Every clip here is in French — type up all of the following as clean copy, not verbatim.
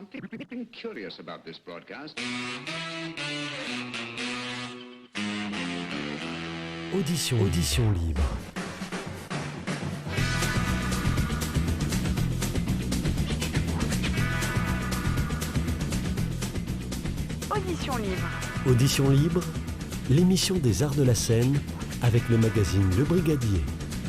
something curious about this broadcast. Audition libre. Audition libre. Audition libre, l'émission des arts de la scène avec le magazine Le Brigadier.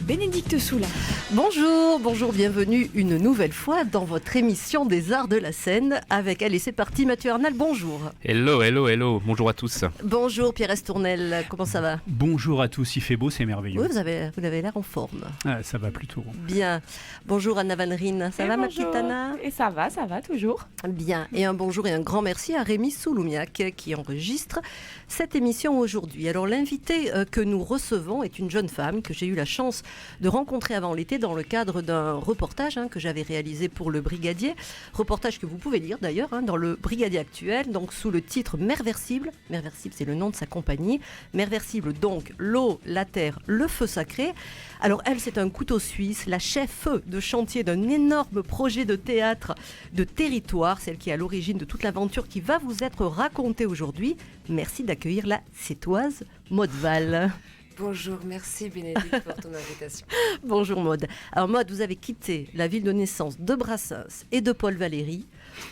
Bénédicte Soula. Bonjour, bienvenue une nouvelle fois dans votre émission des arts de la scène avec, allez c'est parti, Mathieu Arnal, bonjour. Hello, bonjour à tous. Bonjour Pierre Estournel, comment ça va? Bonjour à tous, il fait beau, c'est merveilleux. Oui, vous avez l'air en forme. Ah, ça va plutôt. Bien. Bonjour Anna Van Rijn, ça va ma petite Anna? Et ça va toujours. Bien. Et un bonjour et un grand merci à Rémi Souloumiac qui enregistre cette émission aujourd'hui. Alors l'invitée que nous recevons est une jeune femme que j'ai eu la chance de rencontrer avant l'été dans le cadre d'un reportage que j'avais réalisé pour le Brigadier. Reportage que vous pouvez lire d'ailleurs dans le Brigadier actuel, donc sous le titre Merversible. Merversible, c'est le nom de sa compagnie. Merversible, donc l'eau, la terre, le feu sacré. Alors elle, c'est un couteau suisse, la chef de chantier d'un énorme projet de théâtre de territoire, celle qui est à l'origine de toute l'aventure qui va vous être racontée aujourd'hui. Merci d'accueillir la Sétoise Maude Val. Bonjour, merci Bénédicte pour ton invitation. Bonjour Maude. Alors Maude, vous avez quitté la ville de naissance de Brassens et de Paul Valéry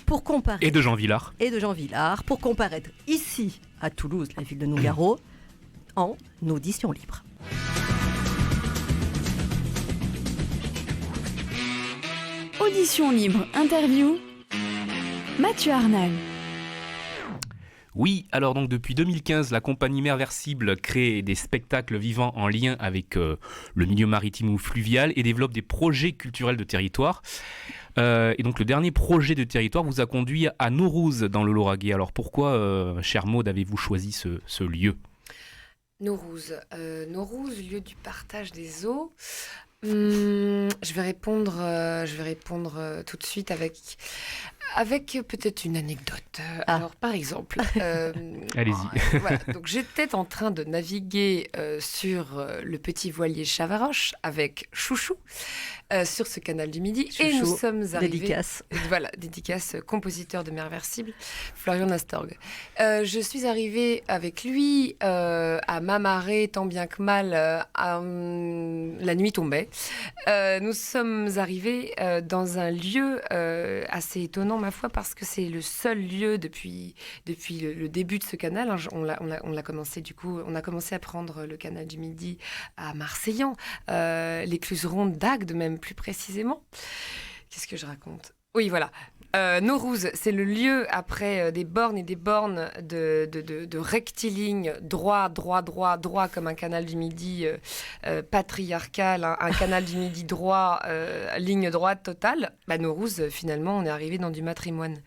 pour comparaître... Et de Jean Vilar. Pour comparaître ici à Toulouse, la ville de Nougaro, en audition libre. Audition libre, interview. Mathieu Arnal. Oui, alors donc depuis 2015, la compagnie Merversible crée des spectacles vivants en lien avec le milieu maritime ou fluvial et développe des projets culturels de territoire. Et donc le dernier projet de territoire vous a conduit à Naurouz dans le Lauragais. Alors pourquoi, chère Maude, avez-vous choisi ce lieu ? Naurouz, lieu du partage des eaux. Je vais répondre tout de suite avec peut-être une anecdote. Alors, par exemple, allez-y. Voilà, donc j'étais en train de naviguer sur le petit voilier Chavaroche avec Chouchou sur ce canal du Midi. Chouchou, et nous sommes arrivés... dédicace. Voilà, dédicace, compositeur de Merversible, Florian Nastorg. Je suis arrivée avec lui à m'amarrer tant bien que mal. La nuit tombait. Nous sommes arrivés dans un lieu assez étonnant, ma foi, parce que c'est le seul lieu depuis le début de ce canal. On a commencé à prendre le canal du Midi à Marseillan, l'écluse ronde d'Agde, même plus précisément. Qu'est-ce que je raconte ? Oui, voilà. Naurouz, c'est le lieu après des bornes et des bornes de rectiligne droit comme un canal du Midi patriarcal, un canal du Midi droit, ligne droite totale. Naurouz, finalement, on est arrivé dans du matrimoine.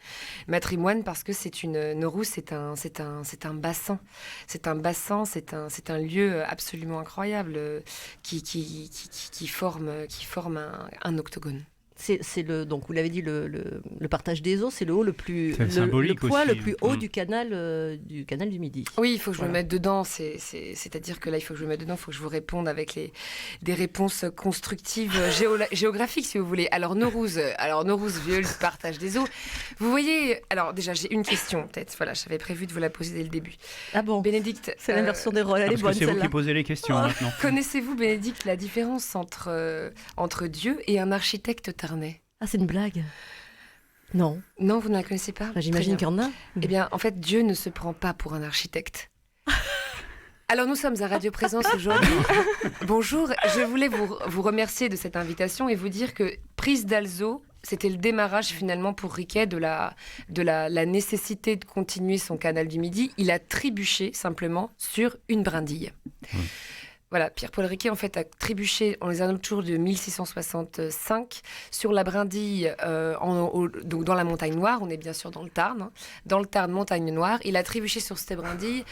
Matrimoine parce que Naurouz, c'est un bassin. C'est un lieu absolument incroyable qui forme un octogone. Donc vous l'avez dit, le partage des eaux, c'est le haut le plus symbolique le point aussi. le plus haut du canal du Midi. Oui, il faut que je me mette dedans. C'est-à-dire que là, il faut que je me mette dedans. Il faut que je vous réponde avec des réponses constructives géographiques, si vous voulez. Alors Naurouz, lieu du partage des eaux. Vous voyez, alors déjà, j'ai une question peut-être. Voilà, j'avais prévu de vous la poser dès le début. Ah bon, Bénédicte, c'est l'inversion des rôles. Elle est Parce bonne que c'est vous celle-là. qui posez les questions maintenant. Connaissez-vous, Bénédicte, la différence entre Dieu et un architecte tarnais ? Ah, c'est une blague? Non. Non, vous ne la connaissez pas? J'imagine qu'il y en a. Eh bien, en fait, Dieu ne se prend pas pour un architecte. Alors, nous sommes à Radio Présence aujourd'hui. Bonjour, je voulais vous remercier de cette invitation et vous dire que Prise d'Alzot, c'était le démarrage finalement pour Riquet de la nécessité de continuer son canal du Midi. Il a trébuché simplement sur une brindille. Voilà, Pierre-Paul Riquet, en fait, a trébuché en les alentours de 1665 sur la brindille, donc dans la Montagne Noire. On est bien sûr dans le Tarn. Dans le Tarn, Montagne Noire. Il a trébuché sur cette brindille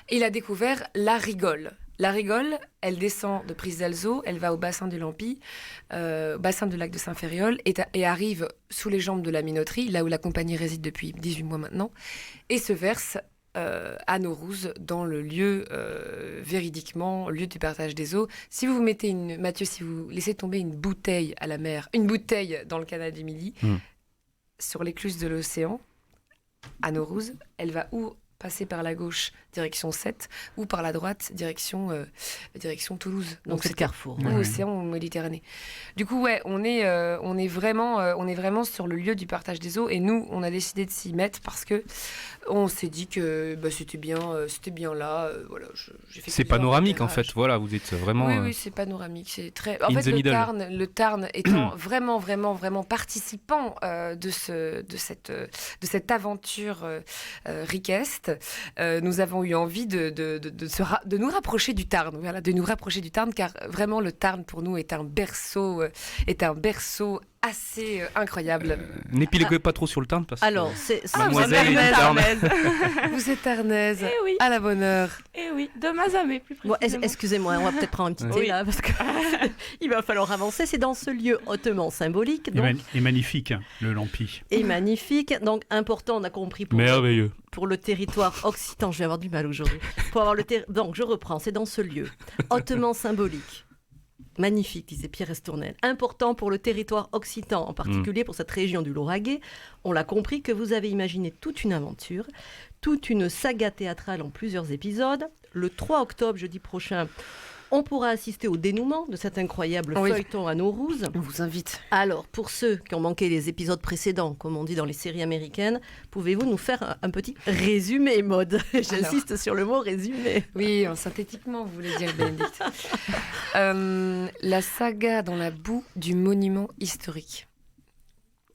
et il a découvert la rigole. La rigole, elle descend de Prise d'Alzot, elle va au bassin du Lampy, bassin du lac de Saint-Ferréol, et arrive sous les jambes de la minoterie, là où la compagnie réside depuis 18 mois maintenant, et se verse à Naurouz, dans le lieu, véridiquement, lieu du partage des eaux. Si vous mettez Mathieu, si vous laissez tomber une bouteille à la mer, une bouteille dans le canal du Midi, sur l'écluse de l'océan, à Naurouz. Elle va ou passer par la gauche, direction 7, ou par la droite, direction Toulouse. Donc c'est le carrefour. Ou Ouais. océan ou Méditerranée. Du coup, ouais, on est vraiment sur le lieu du partage des eaux, et nous, on a décidé de s'y mettre parce que on s'est dit que c'était bien là. Voilà, j'ai fait C'est plusieurs panoramique en repérages. fait, voilà, vous êtes vraiment. Oui, c'est panoramique. C'est très. En in fait, the middle. Le Tarn étant vraiment participant de cette aventure riqueste, nous avons eu envie de nous rapprocher du Tarn. Voilà, de nous rapprocher du Tarn, car vraiment le Tarn pour nous est un berceau assez incroyable. N'épiloguez pas trop sur le Tarn parce que. Alors, c'est Mademoiselle vous êtes est Tarnaise. Vous êtes Tarnaise. Eh oui, À la bonne heure. eh oui, de Mazamet plus Bon, précisément. excusez-moi, on va peut-être prendre un petit thé Oui. là, parce que il va falloir avancer. C'est dans ce lieu hautement symbolique donc, Et magnifique, hein, le Lampi. et magnifique. Donc, important, on a compris, Merveilleux. pour le territoire occitan. Je vais avoir du mal aujourd'hui. Donc, je reprends. C'est dans ce lieu hautement symbolique. Magnifique, disait Pierre Estournel. Important pour le territoire occitan, en particulier pour cette région du Lauragais. On l'a compris que vous avez imaginé toute une aventure, toute une saga théâtrale en plusieurs épisodes. Le 3 octobre, jeudi prochain, on pourra assister au dénouement de cet incroyable Oui. feuilleton à Naurouz. On vous invite. Alors, pour ceux qui ont manqué les épisodes précédents, comme on dit dans les séries américaines, pouvez-vous nous faire un petit résumé, Maud? J'insiste sur le mot résumé. Oui, synthétiquement, vous voulez dire, Bénédicte. La saga dans la boue du monument historique.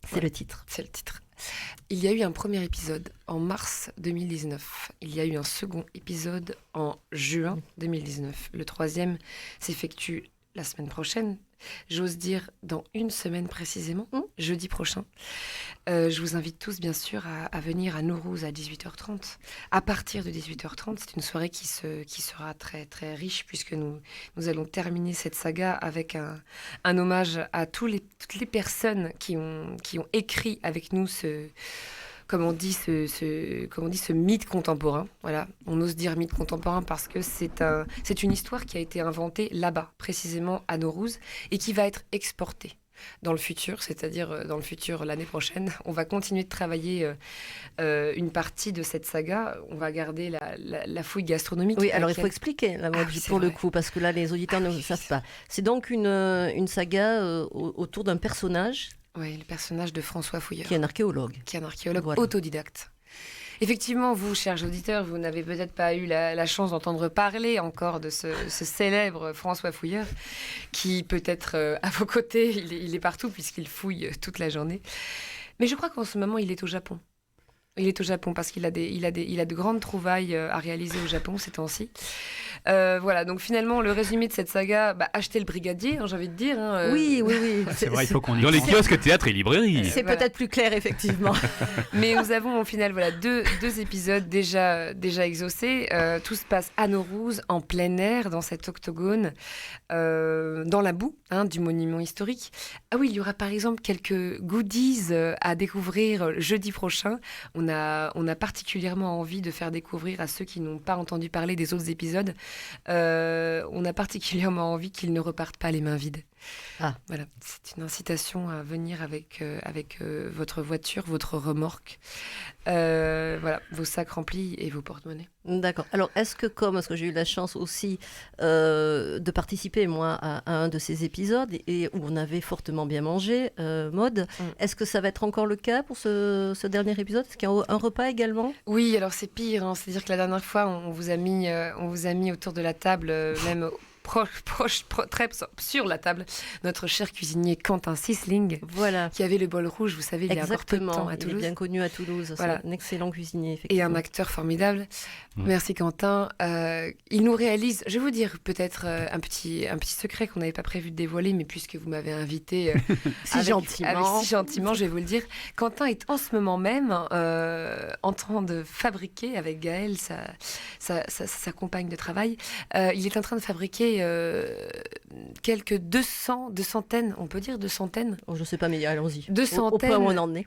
C'est le titre. C'est le titre. Il y a eu un premier épisode en mars 2019. Il y a eu un second épisode en juin 2019. Le troisième s'effectue la semaine prochaine. J'ose dire dans une semaine précisément, jeudi prochain. Je vous invite tous, bien sûr, à venir à Naurouz à 18h30. À partir de 18h30, c'est une soirée qui sera très, très riche, puisque nous allons terminer cette saga avec un hommage à toutes les personnes qui ont écrit avec nous ce mythe contemporain. Voilà, on ose dire mythe contemporain parce que c'est une histoire qui a été inventée là-bas, précisément à Naurouz, et qui va être exportée dans le futur, c'est-à-dire dans le futur l'année prochaine. On va continuer de travailler une partie de cette saga. On va garder la fouille gastronomique. Oui, alors il faut laquelle- expliquer la Maud, oui, c'est pour le vrai. coup, parce que là, les auditeurs ne le savent pas. C'est donc une saga autour d'un personnage Oui, le personnage de François Fouilleur, qui est un archéologue. qui est un archéologue Voilà. autodidacte. Effectivement, vous, chers auditeurs, vous n'avez peut-être pas eu la chance d'entendre parler encore de ce célèbre François Fouilleur, qui peut être à vos côtés, il est partout puisqu'il fouille toute la journée. Mais je crois qu'en ce moment, il est au Japon. Il est au Japon parce qu'il a de grandes trouvailles à réaliser au Japon ces temps-ci. Voilà, donc finalement, le résumé de cette saga, achetez le brigadier, j'ai envie de dire. Oui. C'est vrai, il faut qu'on y Dans les pense. kiosques, théâtre et librairies. C'est Voilà. peut-être plus clair, effectivement. Mais nous avons au final deux épisodes déjà exaucés. Tout se passe à Naurouz, en plein air, dans cet octogone, dans la boue du monument historique. Ah oui, il y aura par exemple quelques goodies à découvrir jeudi prochain. On a particulièrement envie de faire découvrir à ceux qui n'ont pas entendu parler des autres épisodes. On a particulièrement envie qu'ils ne repartent pas les mains vides. Ah. Voilà, c'est une incitation à venir avec votre voiture, votre remorque, voilà, vos sacs remplis et vos porte-monnaies. D'accord. Alors, est-ce que parce que j'ai eu la chance aussi de participer, moi, à un de ces épisodes et où on avait fortement bien mangé, Maud, est-ce que ça va être encore le cas pour ce dernier épisode? Est-ce qu'il y a un repas également? Oui, alors c'est pire, c'est-à-dire que la dernière fois, on vous a mis autour de la table, même très sur la table, notre cher cuisinier Quentin Sisling, Voilà. qui avait le bol rouge, vous savez, il y a encore peu de temps Exactement. à Il est Toulouse. bien connu à Toulouse. Voilà. C'est un excellent cuisinier, Et effectivement. un acteur formidable. Merci Quentin. Il nous réalise, je vais vous dire peut-être un petit secret qu'on n'avait pas prévu de dévoiler, mais puisque vous m'avez invité Si gentiment. je vais vous le dire. Quentin est en ce moment même en train de fabriquer avec Gaëlle, sa compagne de travail, il est en train de fabriquer quelques 200, de centaines, on peut dire de centaines, Oh, je sais pas, mais allons-y. de Au point où on centaines en est.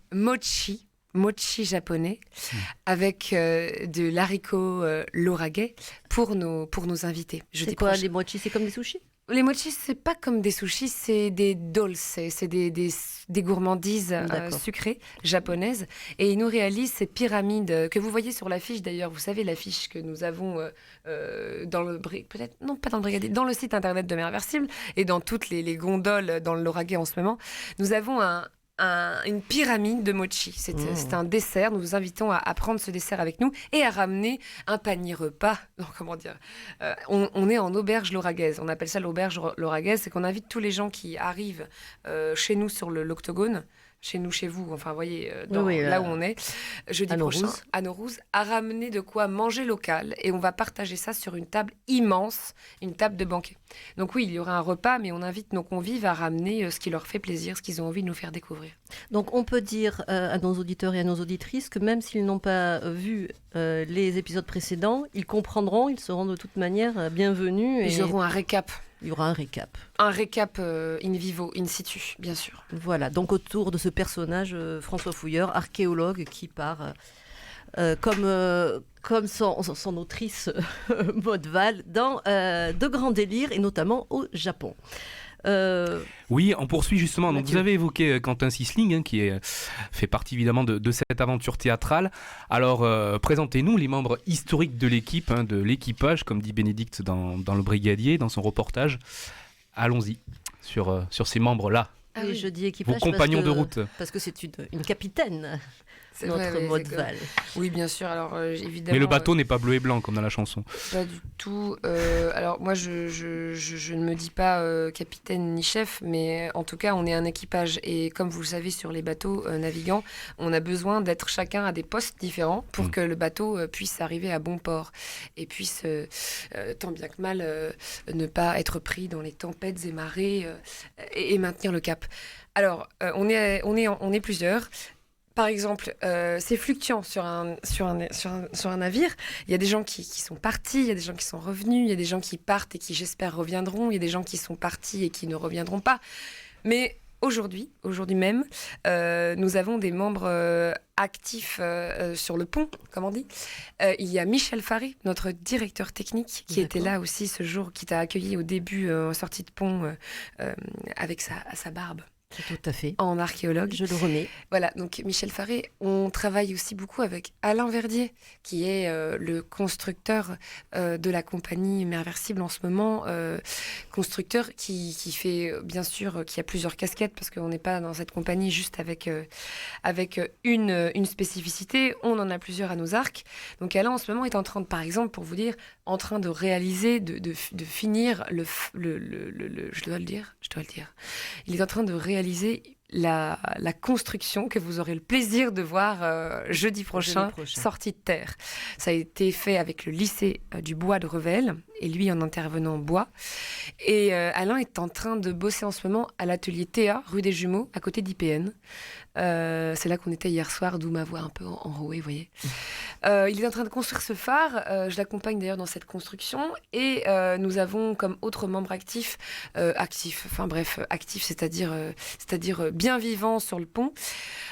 mochi japonais avec de l'haricot lauragais pour nos invités. C'est quoi les mochi? C'est comme des sushis? Les mochis, c'est pas comme des sushis, c'est des dolce, c'est des gourmandises sucrées japonaises. Et ils nous réalisent ces pyramides que vous voyez sur l'affiche d'ailleurs. Vous savez l'affiche que nous avons dans le peut-être non pas dans le brigadier, dans le site internet de Merversible et dans toutes les gondoles dans le Lauragais en ce moment. Nous avons une pyramide de mochi. C'est un dessert. Nous vous invitons à prendre ce dessert avec nous et à ramener un panier repas. Non, comment dire on est en auberge lauragaise. On appelle ça l'auberge lauragaise. C'est qu'on invite tous les gens qui arrivent chez nous sur l'octogone. Chez nous, chez vous, enfin, vous voyez, là où on est, jeudi prochain, à Norouz, à ramener de quoi manger local. Et on va partager ça sur une table immense, une table de banquet. Donc oui, il y aura un repas, mais on invite nos convives à ramener ce qui leur fait plaisir, ce qu'ils ont envie de nous faire découvrir. Donc on peut dire à nos auditeurs et à nos auditrices que même s'ils n'ont pas vu les épisodes précédents, ils comprendront, ils seront de toute manière bienvenus. Ils auront un récap. Il y aura un récap. Un récap in vivo, in situ, bien sûr. Voilà, donc autour de ce personnage, François Fouilleur, archéologue, qui part comme son autrice Maud Val dans de grands délires, et notamment au Japon. Oui, on poursuit justement. Donc, vous avez évoqué Quentin Sisling, qui fait partie évidemment de cette aventure théâtrale. Alors, présentez-nous les membres historiques de l'équipe, de l'équipage, comme dit Bénédicte dans le Brigadier, dans son reportage. Allons-y sur ces membres-là. Oui, je dis équipage. Vos compagnons de route. Parce que c'est une capitaine. C'est notre vrai, Maud Val. Oui, bien sûr. Alors, évidemment. Mais le bateau n'est pas bleu et blanc comme dans la chanson. Pas du tout. Alors, moi, je ne me dis pas capitaine ni chef, mais en tout cas, on est un équipage. Et comme vous le savez, sur les bateaux navigants, on a besoin d'être chacun à des postes différents pour que le bateau puisse arriver à bon port et puisse, tant bien que mal, ne pas être pris dans les tempêtes et marées et maintenir le cap. Alors, on est plusieurs. Par exemple, c'est fluctuant sur un navire. Il y a des gens qui sont partis, il y a des gens qui sont revenus, il y a des gens qui partent et qui, j'espère, reviendront. Il y a des gens qui sont partis et qui ne reviendront pas. Mais aujourd'hui même, nous avons des membres actifs sur le pont, comme on dit. Il y a Michel Faré, notre directeur technique, qui était là aussi ce jour, qui t'a accueilli au début en sortie de pont avec sa barbe. Tout à fait. En archéologue. Je le remets. Voilà, donc Michel Faré, on travaille aussi beaucoup avec Alain Verdier, qui est le constructeur de la compagnie Merversible en ce moment. Constructeur qui fait, bien sûr, qui a plusieurs casquettes, parce qu'on n'est pas dans cette compagnie juste avec une spécificité. On en a plusieurs à nos arcs. Donc Alain, en ce moment, est en train de, par exemple, pour vous dire, en train de réaliser, de finir je dois le dire. Il est en train de réaliser la construction que vous aurez le plaisir de voir jeudi prochain, sortie de terre. Ça a été fait avec le lycée du Bois de Revel, et lui en intervenant bois. Et Alain est en train de bosser en ce moment à l'atelier Théa, rue des Jumeaux, à côté d'IPN. C'est là qu'on était hier soir, d'où ma voix un peu enrouée, vous voyez. Il est en train de construire ce phare. Je l'accompagne d'ailleurs dans cette construction. Et nous avons comme autres membres actifs, c'est-à-dire bien vivants sur le pont.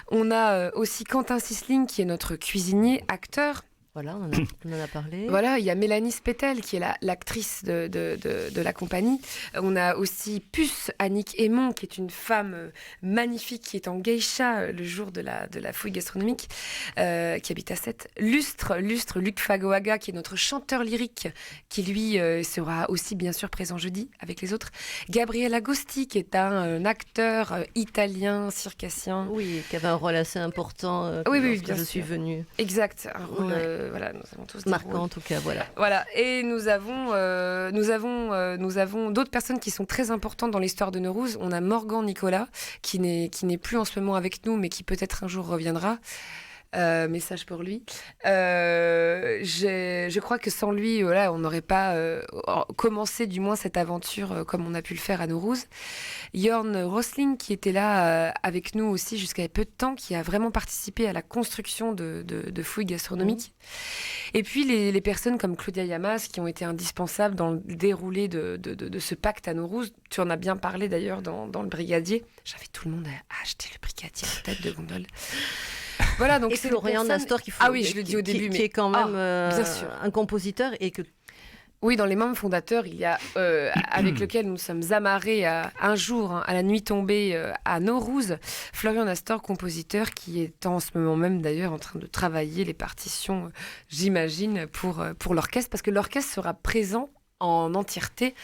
On a aussi Quentin Sisling, qui est notre cuisinier, acteur. Voilà, on en a parlé. Voilà, il y a Mélanie Spétel, qui est l'actrice de la compagnie. On a aussi Puce, Annick Aymon, qui est une femme magnifique, qui est en geisha le jour de la fouille gastronomique, qui habite à Sète. Lustre, Luc Fagoaga, qui est notre chanteur lyrique, qui lui sera aussi bien sûr présent jeudi avec les autres. Gabriel Agosti, qui est un acteur italien, circassien. Oui, qui avait un rôle assez important oui, quand je suis venue. Exact, un rôle... Voilà, nous avons tous marquant en tout cas, voilà. Voilà, et nous avons d'autres personnes qui sont très importantes dans l'histoire de Norouz. On a Morgan Nicolas, qui n'est plus en ce moment avec nous, mais qui peut-être un jour reviendra. Message pour lui. Je crois que sans lui, voilà, on n'aurait pas commencé du moins cette aventure comme on a pu le faire à Norouz. Jorn Rosling, qui était là avec nous aussi jusqu'à peu de temps, qui a vraiment participé à la construction de fouilles gastronomiques. Et puis les personnes comme Claudia Yamas, qui ont été indispensables dans le déroulé de ce pacte à Norouz. Tu en as bien parlé d'ailleurs dans le Brigadier. J'invite tout le monde à acheter le Brigadier en tête de gondole. Voilà, donc c'est Florian Nastor qui je le dis au début, qui est quand même un compositeur et que Oui, dans les membres fondateurs, il y a avec lequel nous sommes amarrés un jour, à la nuit tombée, à Norouz, Florian Astor, compositeur, qui est en ce moment même d'ailleurs en train de travailler les partitions, j'imagine, pour l'orchestre, parce que l'orchestre sera présent en entièreté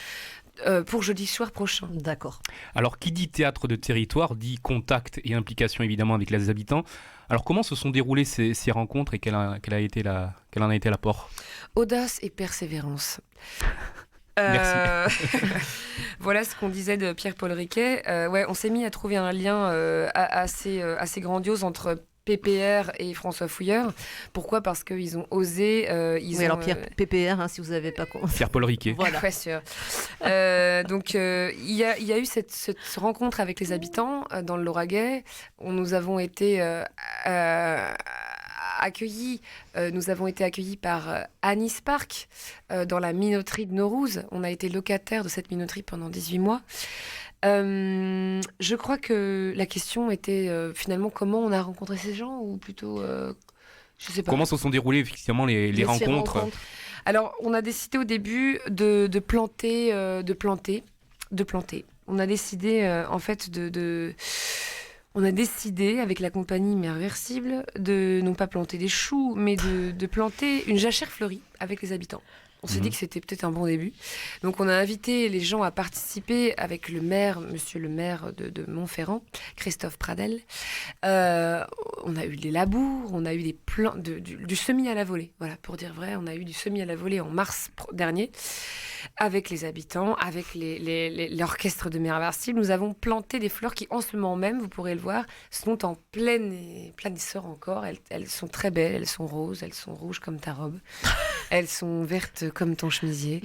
pour jeudi soir prochain. D'accord. Alors, qui dit théâtre de territoire dit contact et implication évidemment avec les habitants. Alors, comment se sont déroulées ces rencontres et quel en a été l'apport ? Audace et persévérance. Merci. Voilà ce qu'on disait de Pierre-Paul Riquet. On s'est mis à trouver un lien assez grandiose entre PPR et François Fouilleur. Pourquoi ? Parce qu'ils ont osé... alors PPR, si vous n'avez pas compris. Pierre-Paul Riquet. Voilà. Ouais, sûr. Donc, il y a eu cette rencontre avec les habitants dans le Lauragais. Nous avons été accueillis par Anis Park dans la minoterie de Norouz. On a été locataire de cette minoterie pendant 18 mois. Je crois que la question était finalement comment on a rencontré ces gens, ou plutôt, je sais pas. Comment se sont déroulées effectivement les rencontres ? Alors, on a décidé au début de planter. On a décidé en fait on a décidé avec la compagnie Merversible de non pas planter des choux, mais de planter une jachère fleurie avec les habitants. On s'est dit que c'était peut-être un bon début. Donc, on a invité les gens à participer avec le maire, monsieur le maire de Montferrand, Christophe Pradel. On a eu des labours, on a eu des plans, du semis à la volée. Voilà, pour dire vrai, on a eu du semis à la volée en mars dernier avec les habitants, avec l'orchestre de Merversible. Nous avons planté des fleurs qui, en ce moment même, vous pourrez le voir, sont en plein essor encore. Elles sont très belles, elles sont roses, elles sont rouges comme ta robe. Elles sont vertes comme ton chemisier.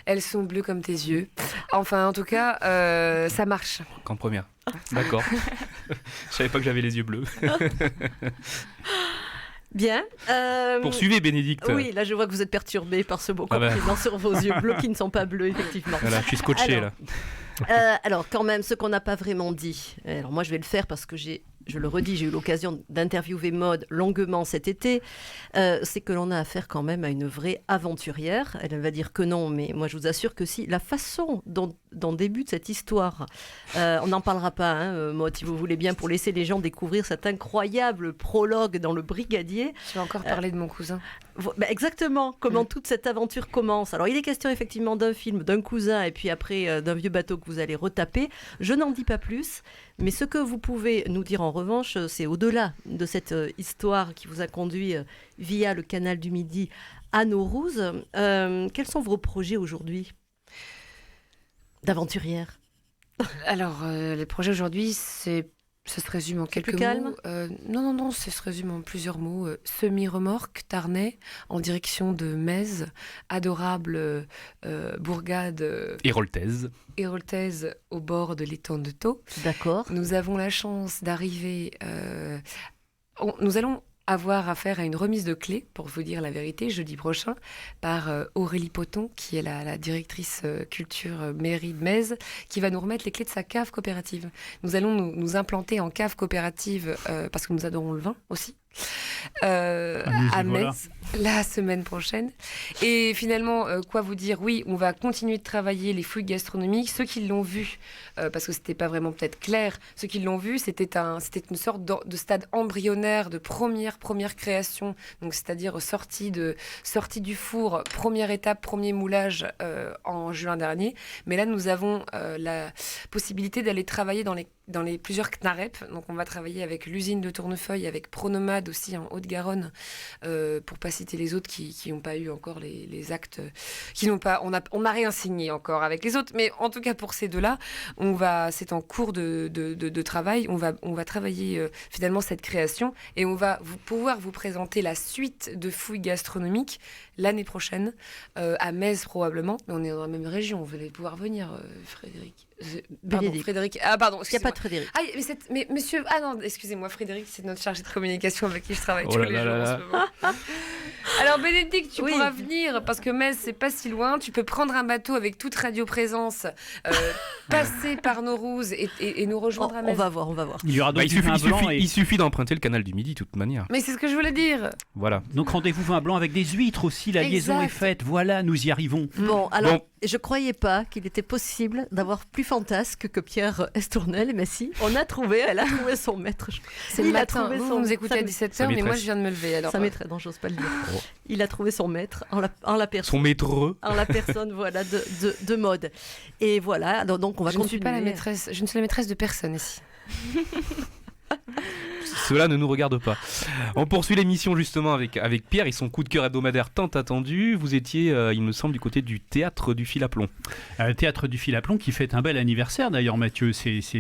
Elles sont bleues comme tes yeux. Enfin, en tout cas, ça marche. Qu'en première. D'accord. Je savais pas que j'avais les yeux bleus. Bien. Poursuivez, Bénédicte. Oui, là, je vois que vous êtes perturbé par ce beau compliment sur vos yeux bleus qui ne sont pas bleus, effectivement. Voilà, je suis scotché, là. Alors, quand même, ce qu'on n'a pas vraiment dit. Alors, moi, je vais le faire parce que je le redis, j'ai eu l'occasion d'interviewer Maud longuement cet été, c'est que l'on a affaire quand même à une vraie aventurière. Elle va dire que non, mais moi je vous assure que si. La façon dont débute cette histoire, on n'en parlera pas, Maud, si vous voulez bien, pour laisser les gens découvrir cet incroyable prologue dans Le Brigadier. Tu vas encore parler de mon cousin. Exactement, comment toute cette aventure commence. Alors il est question effectivement d'un film, d'un cousin, et puis après d'un vieux bateau que vous allez retaper. Je n'en dis pas plus, mais ce que vous pouvez nous dire en revanche, c'est au-delà de cette histoire qui vous a conduit via le canal du Midi à Norouz. Quels sont vos projets aujourd'hui d'aventurière ? Alors, les projets aujourd'hui, ça se résume en quelques mots. Calme. Non, ça se résume en plusieurs mots. Semi-remorque, Tarnais, en direction de Metz, adorable bourgade héroltaise au bord de l'étang de Thau. D'accord. Nous avons la chance d'arriver... nous allons avoir affaire à une remise de clés, pour vous dire la vérité, jeudi prochain, par Aurélie Poton, qui est la directrice culture mairie de Metz, qui va nous remettre les clés de sa cave coopérative. Nous allons nous implanter en cave coopérative, parce que nous adorons le vin aussi, à Metz, la semaine prochaine. Et finalement, quoi vous dire ? Oui, on va continuer de travailler les fouilles gastronomiques. Ceux qui l'ont vu, parce que c'était pas vraiment peut-être clair, ceux qui l'ont vu, c'était une sorte de stade embryonnaire de première création, donc c'est-à-dire sortie du four, première étape, premier moulage en juin dernier. Mais là, nous avons la possibilité d'aller travailler dans les plusieurs CNAREP. Donc on va travailler avec l'usine de Tournefeuille, avec Pronomade aussi en Haute-Garonne, pour pas citer les autres qui n'ont pas eu encore les actes, on n'a rien signé encore avec les autres, mais en tout cas pour ces deux-là, c'est en cours de travail, on va travailler finalement cette création, et on va pouvoir vous présenter la suite de fouilles gastronomiques l'année prochaine, à Metz probablement, mais on est dans la même région, vous allez pouvoir venir, Frédéric. Frédéric. Ah pardon, il n'y a pas de Frédéric. Ah, mais monsieur... Ah non, excusez-moi, Frédéric, c'est notre chargé de communication avec qui je travaille tous les jours en ce moment. Alors Bénédicte, tu pourras venir, parce que Metz, c'est pas si loin. Tu peux prendre un bateau avec toute radioprésence, passer par Norouz et nous rejoindre à Metz. On va voir. Il y aura donc il suffit d'emprunter le canal du Midi, de toute manière. Mais c'est ce que je voulais dire. Voilà. Donc rendez-vous vin blanc avec des huîtres aussi. si la liaison est faite, voilà, nous y arrivons. Bon, alors, Bon. je croyais pas qu'il était possible d'avoir plus fantasque que Pierre Estournel, mais si, elle a trouvé son maître. C'est le Il a matin. trouvé Vous son- nous écoutez sa à maîtresse. 17h, mais moi je viens de me lever. Alors, Ça m'étrait, non, j'ose pas le dire. Il a trouvé son maître en la personne. Son maîtreux. En la personne, voilà, de mode. Et voilà, donc on va je ne continuer. suis pas la maîtresse. Je ne suis la maîtresse de personne ici. Cela ne nous regarde pas. On poursuit l'émission justement avec Pierre et son coup de cœur hebdomadaire tant attendu. Vous étiez, il me semble, du côté du théâtre du fil à plomb. Théâtre du fil à plomb qui fête un bel anniversaire d'ailleurs, Mathieu.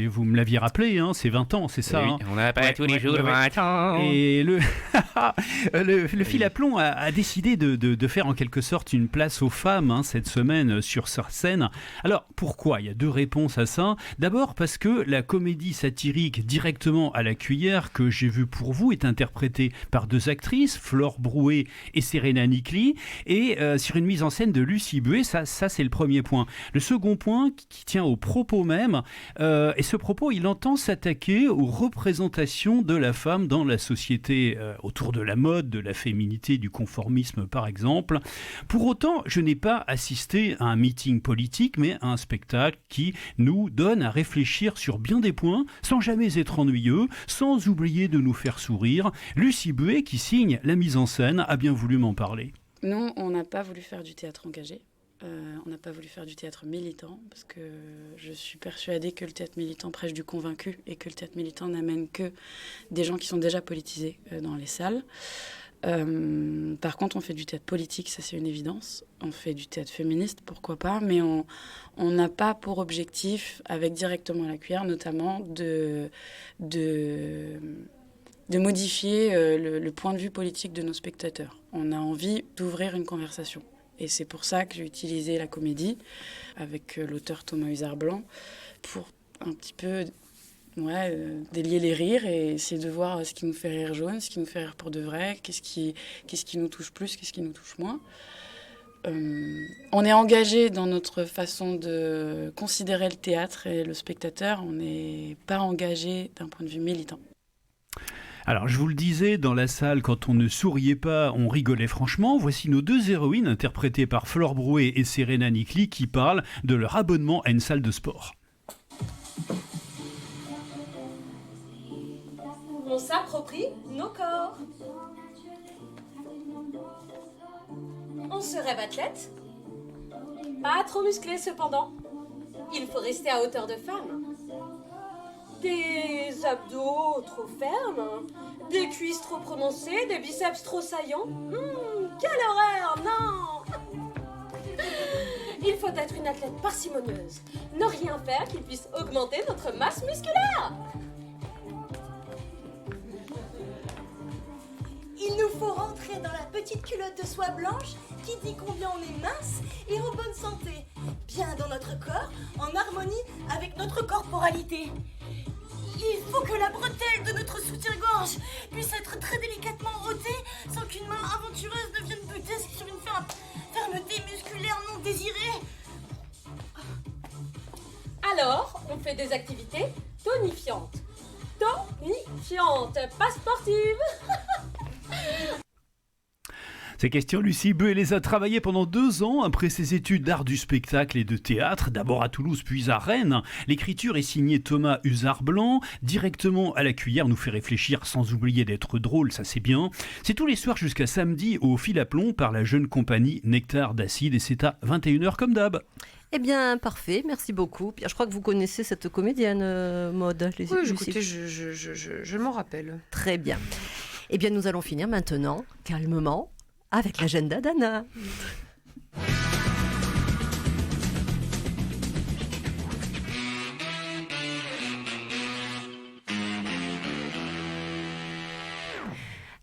Vous me l'aviez rappelé, hein, c'est 20 ans, c'est ça. Oui, hein. on n'a pas Ouais, tous les ouais, jours ouais, ouais. 20 ans. Et le fil à plomb a décidé de faire en quelque sorte une place aux femmes hein, cette semaine sur sa scène. Alors pourquoi ? Il y a deux réponses à ça. D'abord parce que la comédie satirique Directement à la cuillère que j'ai vue pour vous est interprétée par deux actrices, Flore Brouet et Serena Nicli, et sur une mise en scène de Lucie Buet. Ça c'est le premier point. Le second point qui tient au propos même, et ce propos il entend s'attaquer aux représentations de la femme dans la société autour de la mode, de la féminité, du conformisme par exemple. Pour autant, je n'ai pas assisté à un meeting politique, mais à un spectacle qui nous donne à réfléchir sur bien des points, sans jamais être ennuyeux, sans oublier de nous faire sourire. Lucie Buet, qui signe la mise en scène, a bien voulu m'en parler. Non, on n'a pas voulu faire du théâtre engagé. On n'a pas voulu faire du théâtre militant, parce que je suis persuadée que le théâtre militant prêche du convaincu et que le théâtre militant n'amène que des gens qui sont déjà politisés dans les salles. Par contre, on fait du théâtre politique, ça c'est une évidence. On fait du théâtre féministe, pourquoi pas, mais on n'a pas pour objectif, avec Directement à la cuillère notamment, de modifier le point de vue politique de nos spectateurs. On a envie d'ouvrir une conversation. Et c'est pour ça que j'ai utilisé la comédie avec l'auteur Thomas Hussard-Blanc pour un petit peu délier les rires et essayer de voir ce qui nous fait rire jaune, ce qui nous fait rire pour de vrai, qu'est-ce qui nous touche plus, qu'est-ce qui nous touche moins. On est engagé dans notre façon de considérer le théâtre et le spectateur. On n'est pas engagé d'un point de vue militant. Alors, je vous le disais, dans la salle, quand on ne souriait pas, on rigolait franchement. Voici nos deux héroïnes, interprétées par Flore Brouet et Serena Nicli, qui parlent de leur abonnement à une salle de sport. On s'approprie nos corps. On se rêve athlète. Pas trop musclé cependant. Il faut rester à hauteur de femme. Des abdos trop fermes, des cuisses trop prononcées, des biceps trop saillants. Quelle horreur, non! Il faut être une athlète parcimonieuse. Ne rien faire qui puisse augmenter notre masse musculaire. Il nous faut rentrer dans la petite culotte de soie blanche qui dit combien on est mince et en bonne santé, bien dans notre corps, en harmonie avec notre corporalité. Il faut que la bretelle de notre soutien-gorge puisse être très délicatement ôtée sans qu'une main aventureuse ne vienne buter sur une fermeté musculaire non désirée. Alors, on fait des activités tonifiantes. Tonifiantes, pas sportives. Ces questions, Lucie Buet les a travaillées pendant 2 ans après ses études d'art du spectacle et de théâtre, d'abord à Toulouse puis à Rennes. L'écriture est signée Thomas Hussard-Blanc. Directement à la cuillère nous fait réfléchir sans oublier d'être drôle, ça c'est bien. C'est tous les soirs jusqu'à samedi au fil à plomb par la jeune compagnie Nectar d'Acide et c'est à 21h comme d'hab. Eh bien, parfait, merci beaucoup. Pierre, je crois que vous connaissez cette comédienne Maude. Oui, écoutez, je m'en rappelle. Très bien. Eh bien, nous allons finir maintenant, calmement, avec l'agenda d'Anna.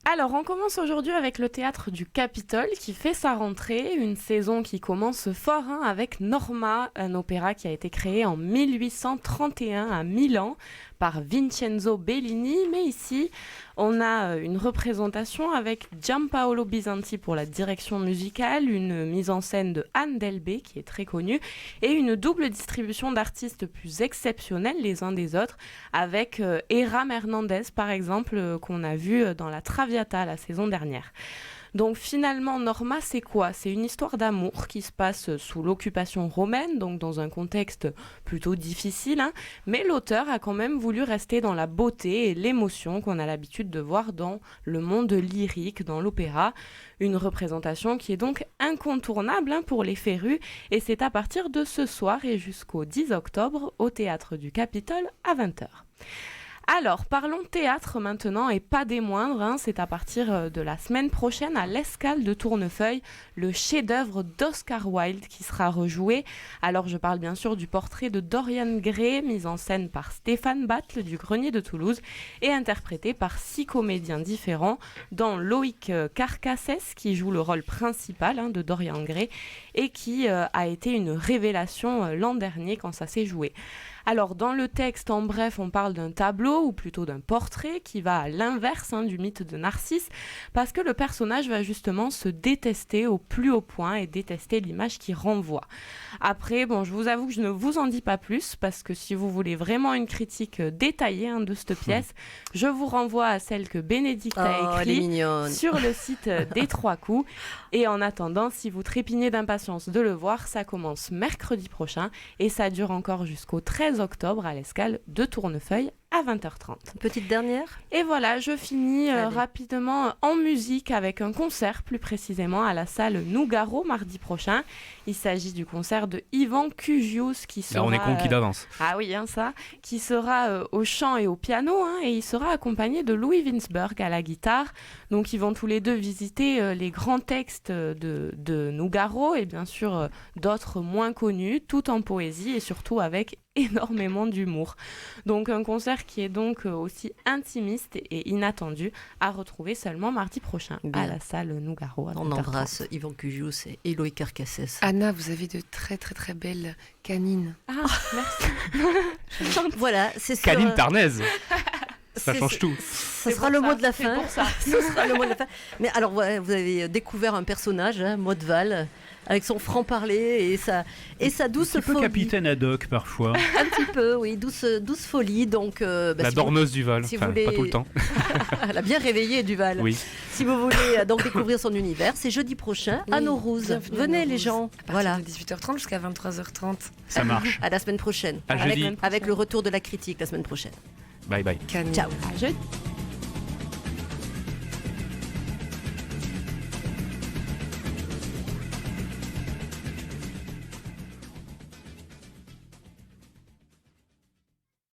Alors, on commence aujourd'hui avec le théâtre du Capitole qui fait sa rentrée, une saison qui commence fort avec Norma, un opéra qui a été créé en 1831 à Milan par Vincenzo Bellini, mais ici on a une représentation avec Giampaolo Bisanti pour la direction musicale, une mise en scène de Anne Delbé qui est très connue et une double distribution d'artistes plus exceptionnels les uns des autres avec Eram Hernandez par exemple qu'on a vu dans la Traviata la saison dernière. Donc finalement, Norma, c'est quoi ? C'est une histoire d'amour qui se passe sous l'occupation romaine, donc dans un contexte plutôt difficile, hein, mais l'auteur a quand même voulu rester dans la beauté et l'émotion qu'on a l'habitude de voir dans le monde lyrique, dans l'opéra. Une représentation qui est donc incontournable, hein, pour les férus, et c'est à partir de ce soir et jusqu'au 10 octobre au Théâtre du Capitole à 20h. Alors, parlons théâtre maintenant, et pas des moindres, hein, c'est à partir de la semaine prochaine à l'Escale de Tournefeuille, le chef-d'œuvre d'Oscar Wilde qui sera rejoué. Alors, je parle bien sûr du portrait de Dorian Gray, mis en scène par Stéphane Battle du Grenier de Toulouse, et interprété par 6 comédiens différents, dont Loïc Carcassès, qui joue le rôle principal, hein, de Dorian Gray, et qui a été une révélation l'an dernier quand ça s'est joué. Alors, dans le texte, en bref, on parle d'un tableau, ou plutôt d'un portrait, qui va à l'inverse, hein, du mythe de Narcisse, parce que le personnage va justement se détester au plus haut point et détester l'image qui renvoie. Après, bon, je vous avoue que je ne vous en dis pas plus, parce que si vous voulez vraiment une critique détaillée, hein, de cette pièce, je vous renvoie à celle que Bénédicte a écrite sur le site des Trois Coups. Et en attendant, si vous trépignez d'impatience de le voir, ça commence mercredi prochain et ça dure encore jusqu'au 13 octobre à l'Escale de Tournefeuille à 20h30. Petite dernière. Et voilà, je finis rapidement en musique avec un concert, plus précisément à la salle Nougaro mardi prochain. Il s'agit du concert de Ivan Cugius qui sera... Là, on est conquis d'avance. Ah oui, hein, ça. Qui sera au chant et au piano, hein, et il sera accompagné de Louis Winsberg à la guitare. Donc ils vont tous les deux visiter les grands textes de Nougaro et bien sûr d'autres moins connus, tout en poésie et surtout avec énormément d'humour. Donc un concert qui est donc aussi intimiste et inattendu à retrouver seulement mardi prochain à la salle Nougaro. On embrasse Ivan Cugius et Eloï Carcassès. Anna, vous avez de très très très belles canines. Ah, merci. Voilà, c'est ça. Canine tarnaise. Ça change tout. Ce sera le mot de la fin. Ce sera le mot de la fin. Mais alors, vous avez découvert un personnage, hein, Maud Val, avec son franc-parler et sa douce folie. Un peu capitaine Haddock parfois. Un petit peu, oui, douce folie. Donc, la dormeuse du Val, si enfin, voulez... pas tout le temps. Elle a bien réveillé du Val. Oui. Si vous voulez donc découvrir son univers, c'est jeudi prochain à Naurouz. Venez les gens. Voilà. De 18h30 jusqu'à 23h30. Ça marche. À la semaine prochaine. À jeudi. Avec le retour de la critique la semaine prochaine. Bye bye. Ciao. À jeudi.